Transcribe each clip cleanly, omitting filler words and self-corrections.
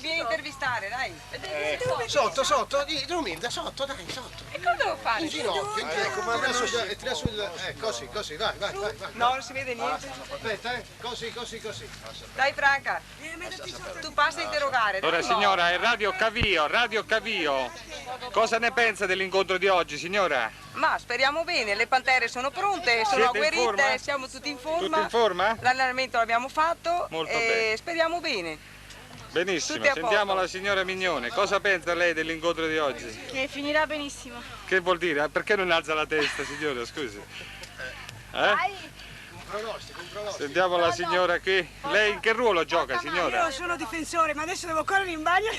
Vieni a intervistare, dai. Sotto, Romilda, sotto, dai, sotto. E cosa devo fare? In ginocchio, ecco, ma adesso tira su così, vai. No, non si vede niente. Aspetta, così. Dai Franca, tu passa a interrogare. Allora dai, signora, è Radio Cavio. Cosa ne pensa dell'incontro di oggi, signora? Ma speriamo bene, le pantere sono pronte, sono Siete in agguerrite, forma? siamo tutti in forma. Tutti in forma? L'allenamento l'abbiamo fatto Molto e bene. speriamo bene. Benissimo, Tutti a sentiamo posto. la signora Mignone. Cosa pensa lei dell'incontro di oggi? Che finirà benissimo. Che vuol dire? Perché non alza la testa, signora? Scusi. Un pronostico. Sentiamo la signora qui. Lei in che ruolo gioca, signora? Io sono difensore, ma adesso devo correre in bagno.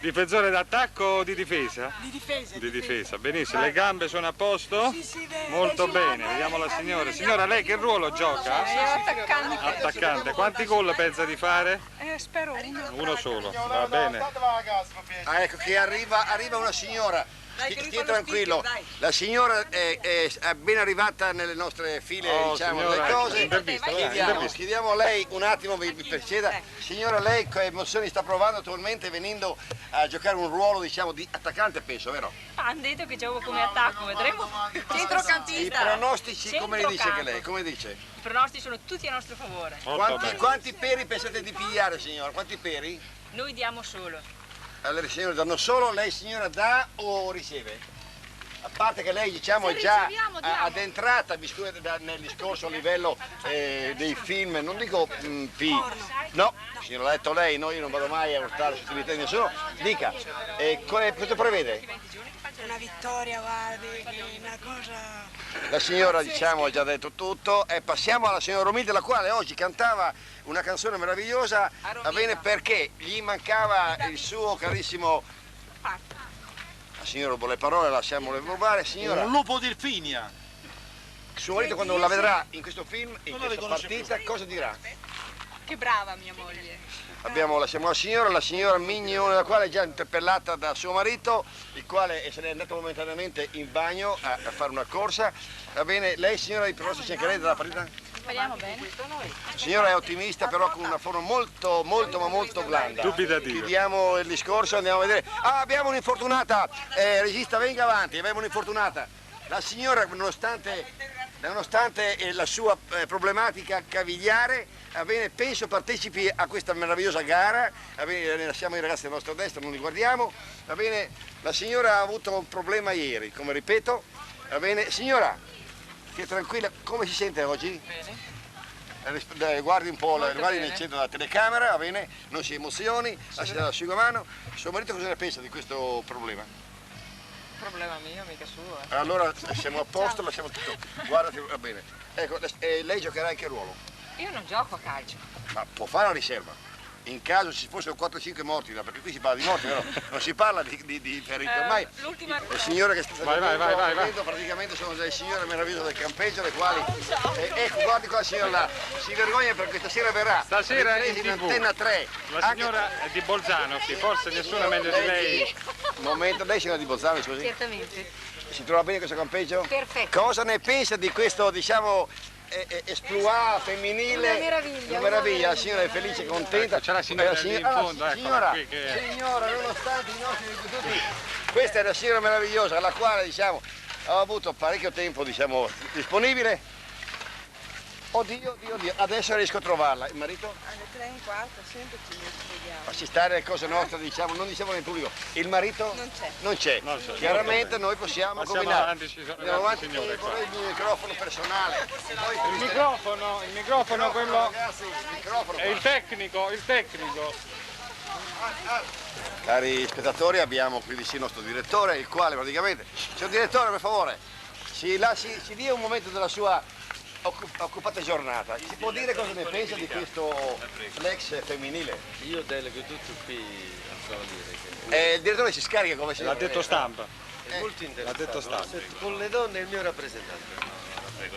Difensore d'attacco o di difesa? Di difesa. Di difesa, benissimo. Le gambe sono a posto? Sì, Molto bene, vediamo la signora. Signora, lei che ruolo gioca? Attaccante. Attaccante. Quanti gol pensa di fare? Spero uno. Uno solo, va bene. Ah, ecco che arriva una signora. Dai, che lui Stia fa lo tranquillo, speaker, dai. la signora è appena arrivata nelle nostre file, Oh, diciamo, signora, delle cose. intervista, vai, intervista. Chiediamo a lei un attimo, vi preceda. Signora, lei che emozioni sta provando attualmente venendo a giocare un ruolo, diciamo, di attaccante, penso, vero? Hanno detto che gioco come attacco, vedremo. I Centrocampista. pronostici, come li dice che Centrocampo. lei? Come dice? I pronostici sono tutti a nostro favore. Molto bene. Quanti peri pensate di pigliare, signora? Quanti peri? Noi diamo solo. Allora, signore, danno solo, lei signora dà o riceve? A parte che lei diciamo Se è già riceviamo, diamo. addentrata nel discorso a livello dei film, non dico no, signora, l'ha detto lei, no, io non vado mai a urtare sottilità di nessuno, dica, cosa prevede? Una vittoria, guardi, una cosa... La signora diciamo ha già detto tutto e passiamo alla signora Romilda, la quale oggi cantava una canzone meravigliosa, va bene, perché gli mancava il suo carissimo... La signora ruba le parole, lasciamole rubare, signora. Un lupo d'Irpinia. Suo marito quando la vedrà in questo film, in questa partita, cosa dirà? Che brava mia moglie. Lasciamo la signora Mignone, la quale è già interpellata da suo marito, il quale se n'è andato momentaneamente in bagno a fare una corsa. Va bene, lei signora, i pronostici anche lei della partita? Speriamo bene. La signora è ottimista però con una forma molto blanda. Dubitativa. Chiudiamo il discorso, andiamo a vedere. Ah, abbiamo un'infortunata, regista venga avanti, abbiamo un'infortunata. La signora nonostante la sua problematica cavigliare, penso partecipi a questa meravigliosa gara, lasciamo i ragazzi alla nostra destra, non li guardiamo, va bene, la signora ha avuto un problema ieri, come ripeto, va bene, signora, che tranquilla, come si sente oggi? Bene. Guardi un po', guardi nel centro della telecamera, va bene, non si emozioni, lasci l'asciugamano, suo marito cosa ne pensa di questo problema? Problema mio, mica suo. Allora siamo a posto, lasciamo tutto. Guardati, va bene. Ecco, lei giocherà in che ruolo? Io non gioco a calcio. Ma può fare la riserva. In caso ci fossero 4-5 morti, perché qui si parla di morti, però non si parla di feriti. Ormai L'ultima le signore che stanno Vai. vedendo praticamente sono delle signore meravigliose del campeggio, le quali... ecco, guardi quella signora là, si vergogna perché stasera verrà. Stasera in in TV. Antenna 3. La signora è di Bolzano, sì, forse nessuno è meglio di lei. Un momento, lei signora di Bolzano, scusi? Certamente. Si trova bene in questo campeggio? Perfetto. Cosa ne pensa di questo, diciamo, esploit femminile? Una meraviglia. Una meraviglia, la signora è felice e contenta. Ecco, c'è la signora lì in fondo, eccola signora, qui che- signora, nonostante i nostri tutti, questa è la signora meravigliosa, la quale, diciamo, ho avuto parecchio tempo, diciamo, disponibile. Oddio, adesso riesco a trovarla. Il marito? Alle 3:15, sempre ci vediamo. Facci stare le cose nostre, diciamo, non diciamo nel pubblico. Il marito? Non c'è. Non c'è. Non c'è. Chiaramente noi possiamo Passiamo combinare. avanti, ci sono le Andiamo altre avanti, signore qua. vorrei il microfono personale. Il microfono quello Ragazzi, il microfono. è il tecnico. Cari spettatori, abbiamo qui vicino il nostro direttore, il quale praticamente... Signor direttore, per favore, ci dia un momento della sua occupata giornata. Si può dire cosa ne pensa di questo flex femminile? Io delego tutto qui a solo dire che Il direttore si scarica come se... L'ha detto stampa. è molto interessante. detto stampa. Con le donne è il mio rappresentante. Prego,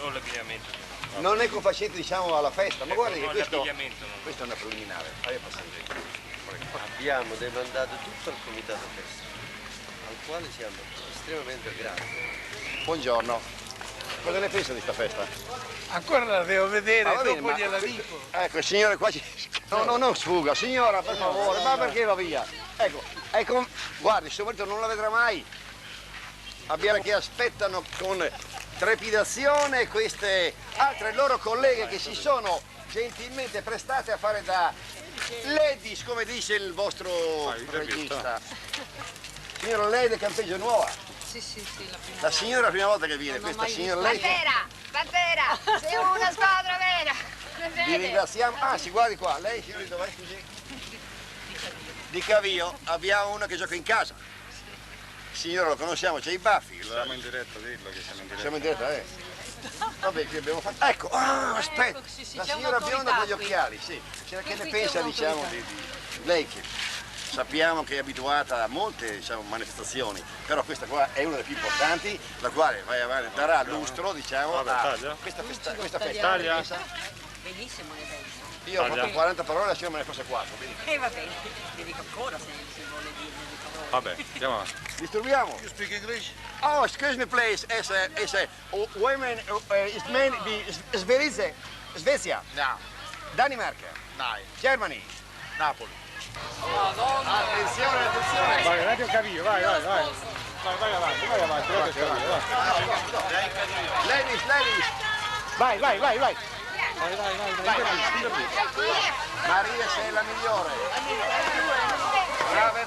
ho l'abbigliamento. Non è confacente, diciamo, alla festa, ma guardi che No, questo l'abbigliamento no. è una preliminare. Abbiamo demandato tutto al comitato festa, al quale siamo estremamente grati. Buongiorno. Cosa ne pensa di questa festa? Ancora la devo vedere, Ah, va bene, dopo ma- gliela dico. Ecco, il signore qua No, non sfuga, signora, per favore, ma perché va via? Ecco, guardi, suo marito non la vedrà mai. Abbiamo che aspettano con trepidazione queste altre loro colleghe che si sono gentilmente prestate a fare da ladies, come dice il vostro regista. Signora, lei del Campeggio Nuova? Sì, la prima. La signora è la prima volta che viene, questa signora lei. Pantera, sei una squadra vera. Vi ringraziamo. Ah, si guardi qua, lei signora di dov'è, scusi? Di Cavio, abbiamo una che gioca in casa. Signora, lo conosciamo, c'è i baffi. Siamo in diretta, dillo che siamo in diretta. Siamo in diretta, Vabbè, che abbiamo fatto. Ecco, aspetta, la signora bionda con gli occhiali, sì. Che ne pensa, diciamo, di lei che sappiamo che è abituata a molte, diciamo, manifestazioni, però questa qua è una delle più importanti, la quale vai avanti, darà lustro, diciamo, a questa festa. Taglia. Bellissimo le penso. Io ho fatto 40 parole, la signora me ne fosse 4. Va bene, ti dico ancora se vuole dirmi di parole. Vabbè, andiamo avanti. Disturbiamo? You speak English? Oh, excuse me, please. Is a women is men di Svezia, No. Danimarca, Dai. Germany. Napoli. Attenzione, attenzione. Vai, Radio Cavio, vai. Vai avanti, Radio Cavio, vai. Ladies. Vai. Maria, sei la migliore. Brave.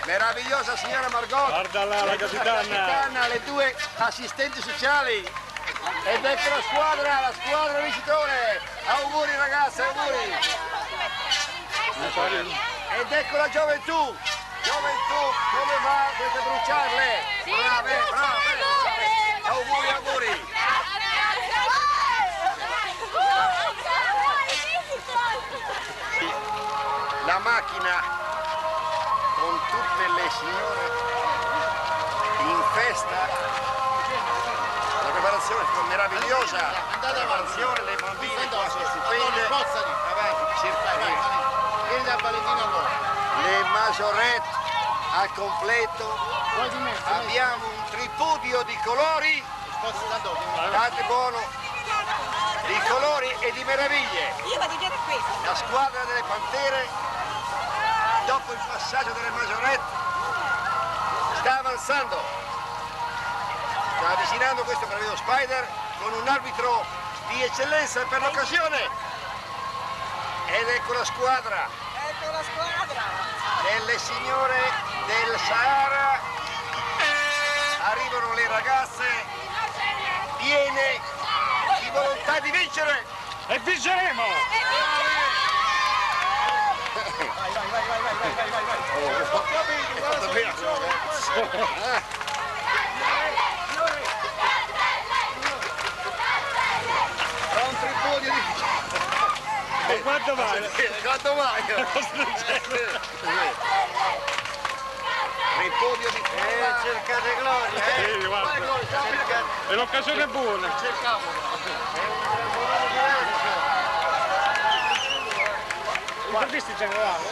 Meravigliosa signora Margot. Guarda là, la capitana. Le due assistenti sociali. Ed ecco la squadra vincitore. Auguri ragazze, auguri. Ed ecco la gioventù, come va? Dovete bruciarle. Brave. Auguri. La macchina con tutte le signore in festa. La preparazione è meravigliosa. La preparazione, le bambine qua sono stupende. Avanti, cercate. Le majorette al completo. Abbiamo un tripudio di colori. State buono. Di colori e di meraviglie. Io vado a dire questo. La squadra delle Pantere, dopo il passaggio delle majorette, sta avanzando. Sta avvicinando questo meraviglioso Spider con un arbitro di eccellenza per l'occasione. Ed ecco la squadra delle signore del Sahara. Arrivano le ragazze piene di volontà di vincere. E vinceremo! Ho un tripudio di... E quanto vale? Quanto vale? Tripudio di... cercate gloria, Sì, guarda. È l'occasione buona. Intervisti generale.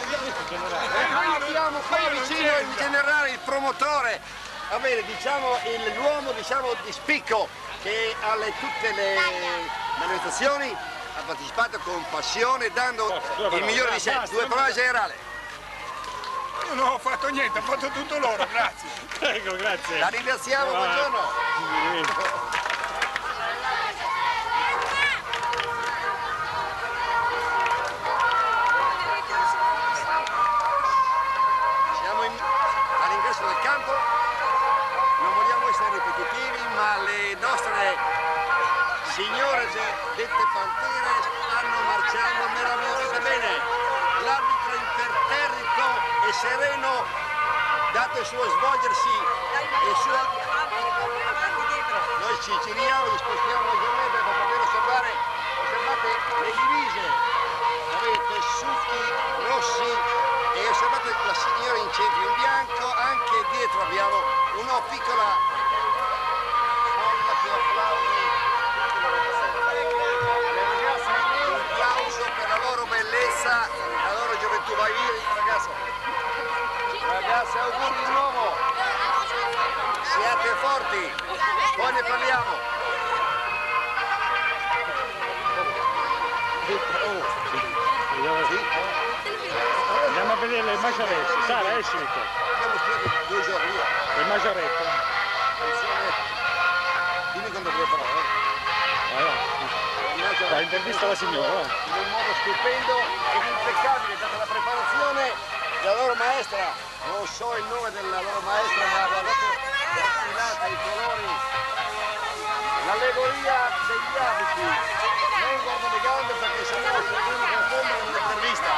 Abbiamo qua vicino il generale, il promotore, va bene, diciamo l'uomo di spicco che alle tutte le manifestazioni ha partecipato con passione, dando il migliore di sé. Due parole generale. Io non ho fatto niente, ho fatto tutto loro, grazie. Ecco, grazie. La ringraziamo, buongiorno. All'ingresso del campo, non vogliamo essere ripetitivi, ma le nostre signore dette Pantere stanno marciando meravigliosamente bene. L'arbitro imperterrito e sereno, dato il suo svolgersi e il suo... Noi ci giriamo, ci spostiamo leggermente per poter osservare, osservate le divise, avete tessuti rossi e osservate la signora in centro in bianco, anche dietro abbiamo una piccola folla che applaude. Un applauso per la loro bellezza, la loro gioventù. Vai via ragazzo. Ragazzi, auguri di nuovo. Siate forti, poi ne parliamo. Andiamo a vedere il Maggioretto. Sara, escimi qua. Abbiamo studiato 2 giorni. Il Maggioretto. Dimmi quando due parole. Dai, intervista la signora. In un modo stupendo ed impeccabile, data la preparazione della loro maestra. Non so il nome della loro maestra, ma guardate la sfilata, i colori, l'allegoria degli abiti. Non guardo le gambe perché sennò qualcuno confonde con l'intervista.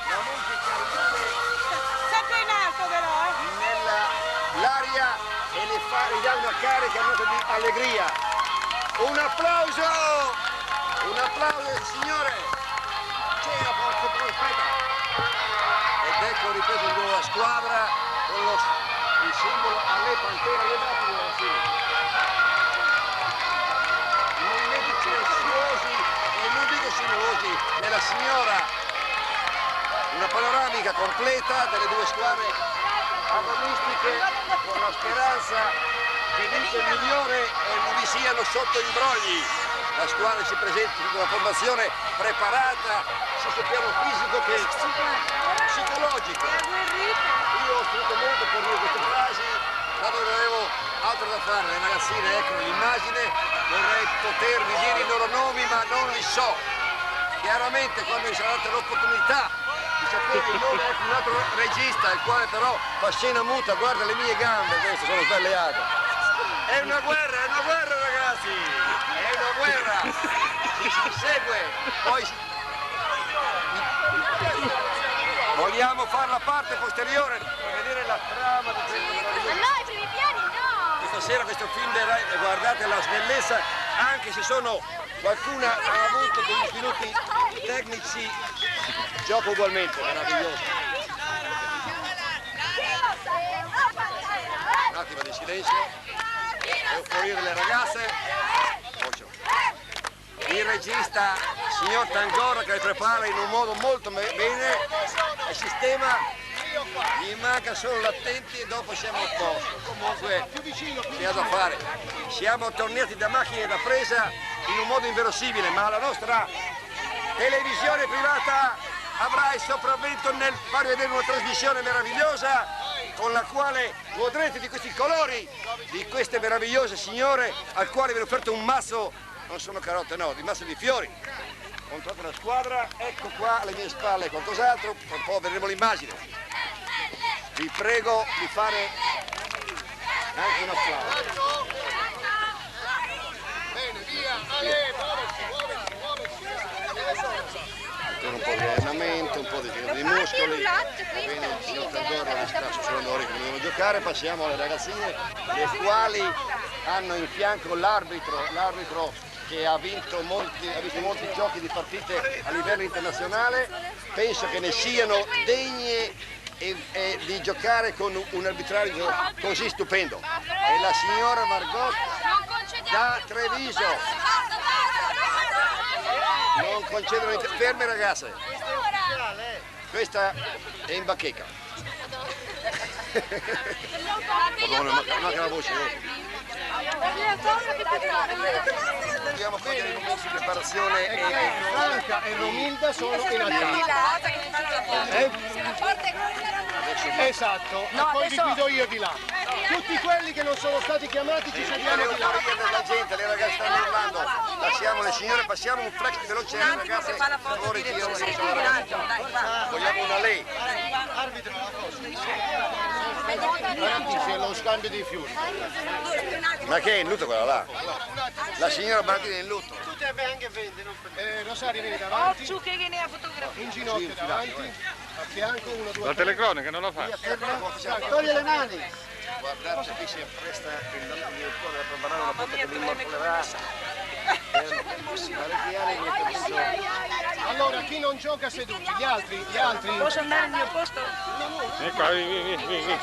La musica Sempre in alto però, nell'aria e le dà una carica di allegria. Un applauso! Un applauso, signore! C'era forza, aspetta! Ed ecco, ripeto, di nuovo la squadra con il simbolo alle Pantera levati dalla fine. I movimenti sinuosi e non dico sinuosi della signora. Una panoramica completa delle due squadre agonistiche con la speranza che vinca il migliore e non vi siano sotto imbrogli. La squadra si presenta con una formazione preparata sia sul piano fisico che psicologico. Io ho scritto molto per dire queste frasi, dato che non avevo altro da fare. Le ragazzine, ecco l'immagine, vorrei potervi dire i loro nomi ma non li so. Chiaramente quando mi sarà data l'opportunità di sapere il nome, ecco un altro regista, il quale però fa scena muta, guarda le mie gambe, queste sono sbagliate. È una guerra ragazzi, è una guerra, si segue, poi vogliamo fare la parte posteriore per vedere la trama di questo meraviglioso. Ma no, i primi piani no! Questa sera questo film, guardate la snellezza, anche se qualcuna ha avuto degli sviluppi tecnici, gioco ugualmente, meraviglioso. Un attimo di silenzio. Devo fornire le ragazze. Il regista, signor Tangora, che le prepara in un modo molto bene il sistema, gli manca solo l'attenti e dopo siamo a posto. Comunque c'è da fare. Siamo tornati da macchine da presa in un modo inverosimile, ma la nostra televisione privata avrà il sopravvento nel far vedere una trasmissione meravigliosa con la quale godrete di questi colori, di queste meravigliose signore al quale vi ho offerto un mazzo, non sono carote no, di mazzo di fiori. Controllate la squadra, ecco qua alle mie spalle qualcos'altro, tra un po' vedremo l'immagine. Vi prego di fare anche un applauso. Bene, via, Ale, Un po' di allenamento, un po' di tiro di muscoli. Bene, il signor Tangora li sta suonando che devono giocare. Passiamo alle ragazzine, le quali hanno in fianco l'arbitro che ha visto molti giochi di partite a livello internazionale. Penso che ne siano degne di giocare con un arbitraggio così stupendo. È la signora Margot da Treviso. Non concedono ferme ragazze. Questa è in bacheca. Manca la voce. Dobbiamo vedere i momenti di preparazione Franca e Romilda sono in attesa. Esatto, e poi vi guido io di là. Tutti quelli che non sono stati chiamati ci sediamo di là. La gente, le ragazze stanno urlando. Passiamo le signore, passiamo un flex veloce alle ragazze. Per favore, vogliamo una lei. C'è lo scambio dei fiori. Ma che è in lutto quella là? La signora Bardini è in lutto. Tu te anche vende, non Rosario vieni davanti. In ginocchio davanti, a fianco, 1, 2, 3. La telecronaca non la fa. Togli le mani. Guardate qui si appresta il mio cuore a preparare una botta che vi immortalerà per parecchi anni come professore. Allora, chi non gioca seduti? Gli altri? Posso andare al mio posto? Ecco, vieni.